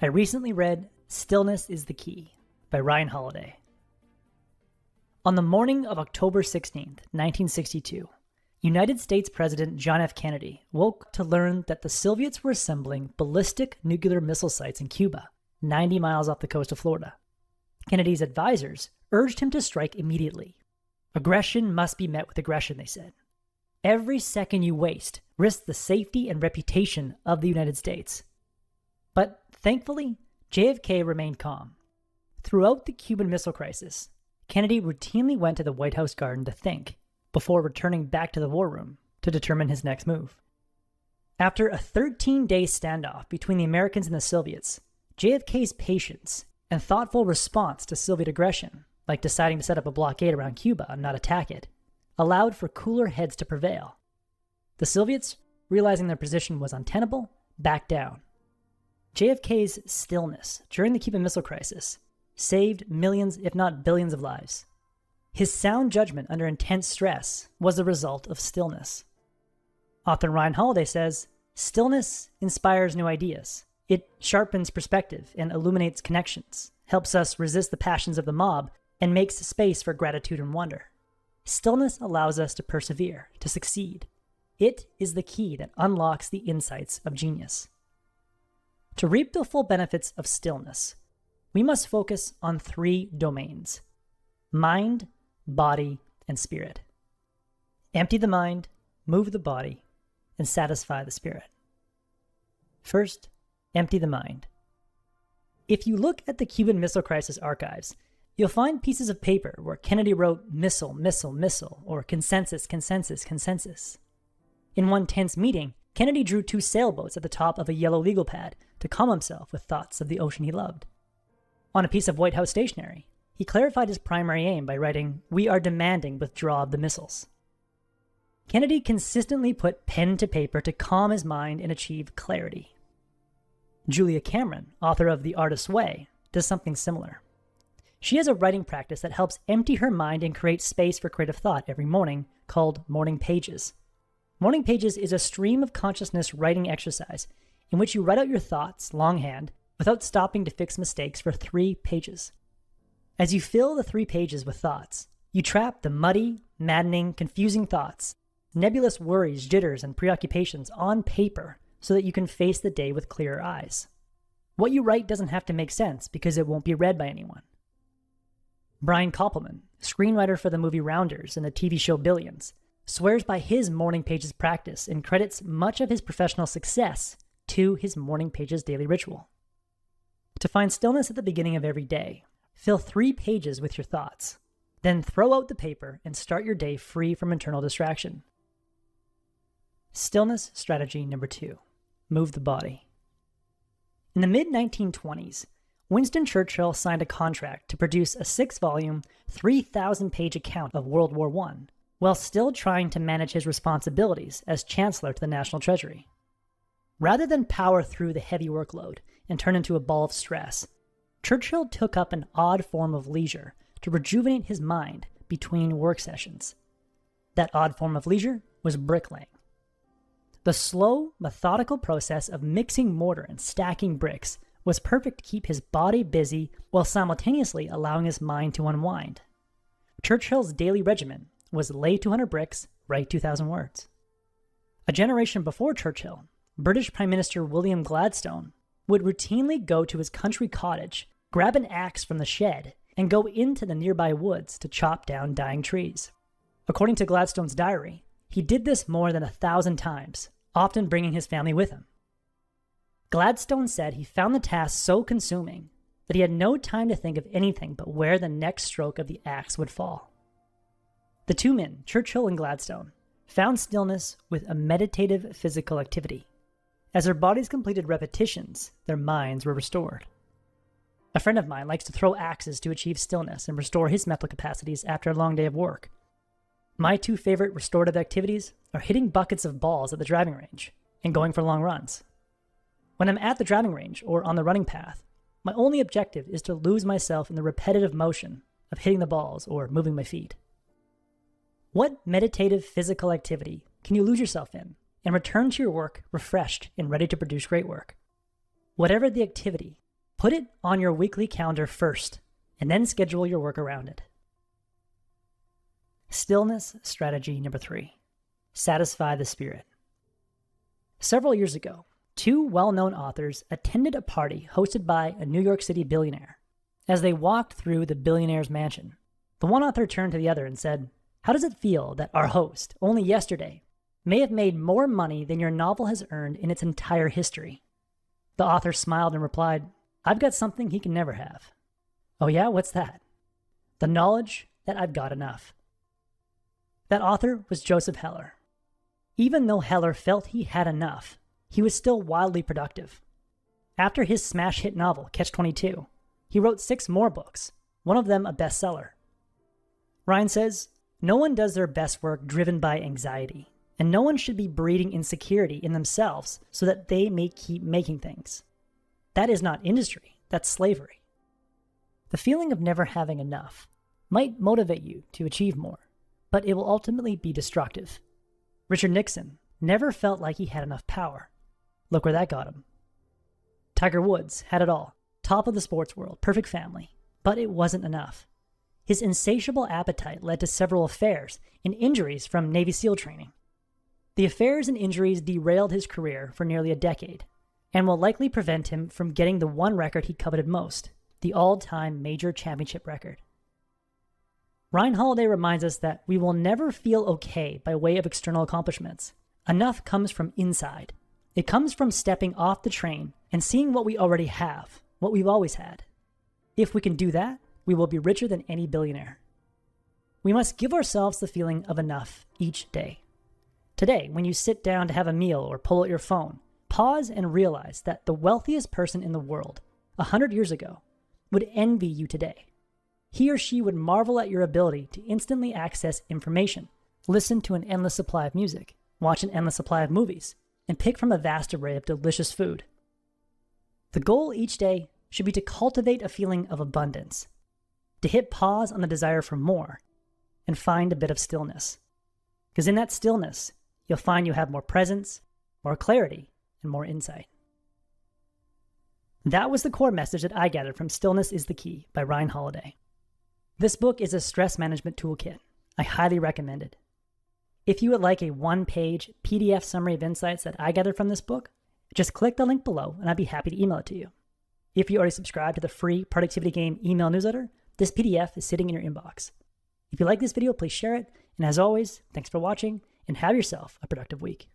I recently read Stillness is the Key by Ryan Holiday. On the morning of October 16, 1962, United States President John F. Kennedy woke to learn that the Soviets were assembling ballistic nuclear missile sites in Cuba, 90 miles off the coast of Florida. Kennedy's advisors urged him to strike immediately. Aggression must be met with aggression, they said. Every second you waste risks the safety and reputation of the United States. But thankfully, JFK remained calm. Throughout the Cuban Missile Crisis, Kennedy routinely went to the White House garden to think, before returning back to the war room to determine his next move. After a 13-day standoff between the Americans and the Soviets, JFK's patience and thoughtful response to Soviet aggression, like deciding to set up a blockade around Cuba and not attack it, allowed for cooler heads to prevail. The Soviets, realizing their position was untenable, backed down. JFK's stillness during the Cuban Missile Crisis saved millions, if not billions, of lives. His sound judgment under intense stress was the result of stillness. Author Ryan Holiday says, "Stillness inspires new ideas. It sharpens perspective and illuminates connections, helps us resist the passions of the mob, and makes space for gratitude and wonder. Stillness allows us to persevere, to succeed. It is the key that unlocks the insights of genius." To reap the full benefits of stillness, we must focus on 3 domains: mind, body, and spirit. Empty the mind, move the body, and satisfy the spirit. First, empty the mind. If you look at the Cuban Missile Crisis archives, you'll find pieces of paper where Kennedy wrote missile, missile, missile, or consensus, consensus, consensus. In one tense meeting, Kennedy drew 2 sailboats at the top of a yellow legal pad to calm himself with thoughts of the ocean he loved. On a piece of White House stationery, he clarified his primary aim by writing, "We are demanding withdrawal of the missiles." Kennedy consistently put pen to paper to calm his mind and achieve clarity. Julia Cameron, author of The Artist's Way, does something similar. She has a writing practice that helps empty her mind and create space for creative thought every morning, called Morning Pages. Morning Pages is a stream of consciousness writing exercise in which you write out your thoughts longhand without stopping to fix mistakes for 3 pages. As you fill the 3 pages with thoughts, you trap the muddy, maddening, confusing thoughts, nebulous worries, jitters, and preoccupations on paper so that you can face the day with clearer eyes. What you write doesn't have to make sense because it won't be read by anyone. Brian Koppelman, screenwriter for the movie Rounders and the TV show Billions, swears by his Morning Pages practice and credits much of his professional success to his Morning Pages daily ritual. To find stillness at the beginning of every day, fill 3 pages with your thoughts. Then throw out the paper and start your day free from internal distraction. Stillness strategy number 2, move the body. In the mid-1920s, Winston Churchill signed a contract to produce a 6-volume, 3,000-page account of World War I, while still trying to manage his responsibilities as Chancellor to the National Treasury. Rather than power through the heavy workload and turn into a ball of stress, Churchill took up an odd form of leisure to rejuvenate his mind between work sessions. That odd form of leisure was bricklaying. The slow, methodical process of mixing mortar and stacking bricks was perfect to keep his body busy while simultaneously allowing his mind to unwind. Churchill's daily regimen was lay 200 bricks, write 2,000 words. A generation before Churchill, British Prime Minister William Gladstone would routinely go to his country cottage, grab an axe from the shed, and go into the nearby woods to chop down dying trees. According to Gladstone's diary, he did this more than 1,000 times, often bringing his family with him. Gladstone said he found the task so consuming that he had no time to think of anything but where the next stroke of the axe would fall. The 2 men, Churchill and Gladstone, found stillness with a meditative physical activity. As their bodies completed repetitions, their minds were restored. A friend of mine likes to throw axes to achieve stillness and restore his mental capacities after a long day of work. My 2 favorite restorative activities are hitting buckets of balls at the driving range and going for long runs. When I'm at the driving range or on the running path, my only objective is to lose myself in the repetitive motion of hitting the balls or moving my feet. What meditative physical activity can you lose yourself in and return to your work refreshed and ready to produce great work? Whatever the activity, put it on your weekly calendar first and then schedule your work around it. Stillness strategy number 3. Satisfy the spirit. Several years ago, 2 well-known authors attended a party hosted by a New York City billionaire. As they walked through the billionaire's mansion, the one author turned to the other and said, "How does it feel that our host, only yesterday, may have made more money than your novel has earned in its entire history?" The author smiled and replied, "I've got something he can never have." "Oh yeah, what's that?" "The knowledge that I've got enough." That author was Joseph Heller. Even though Heller felt he had enough, he was still wildly productive. After his smash hit novel, Catch-22, he wrote 6 more books, one of them a bestseller. Ryan says, "No one does their best work driven by anxiety, and no one should be breeding insecurity in themselves so that they may keep making things. That is not industry, that's slavery." The feeling of never having enough might motivate you to achieve more, but it will ultimately be destructive. Richard Nixon never felt like he had enough power. Look where that got him. Tiger Woods had it all, top of the sports world, perfect family, but it wasn't enough. His insatiable appetite led to several affairs and injuries from Navy SEAL training. The affairs and injuries derailed his career for nearly a decade and will likely prevent him from getting the one record he coveted most, the all-time major championship record. Ryan Holiday reminds us that we will never feel okay by way of external accomplishments. Enough comes from inside. It comes from stepping off the train and seeing what we already have, what we've always had. If we can do that, we will be richer than any billionaire. We must give ourselves the feeling of enough each day. Today, when you sit down to have a meal or pull out your phone, pause and realize that the wealthiest person in the world, 100 years ago, would envy you today. He or she would marvel at your ability to instantly access information, listen to an endless supply of music, watch an endless supply of movies, and pick from a vast array of delicious food. The goal each day should be to cultivate a feeling of abundance, to hit pause on the desire for more, and find a bit of stillness. Because in that stillness, you'll find you have more presence, more clarity, and more insight. That was the core message that I gathered from Stillness is the Key by Ryan Holiday. This book is a stress management toolkit. I highly recommend it. If you would like a 1-page PDF summary of insights that I gathered from this book, just click the link below and I'd be happy to email it to you. If you already subscribe to the free Productivity Game email newsletter, this PDF is sitting in your inbox. If you like this video, please share it. And as always, thanks for watching and have yourself a productive week.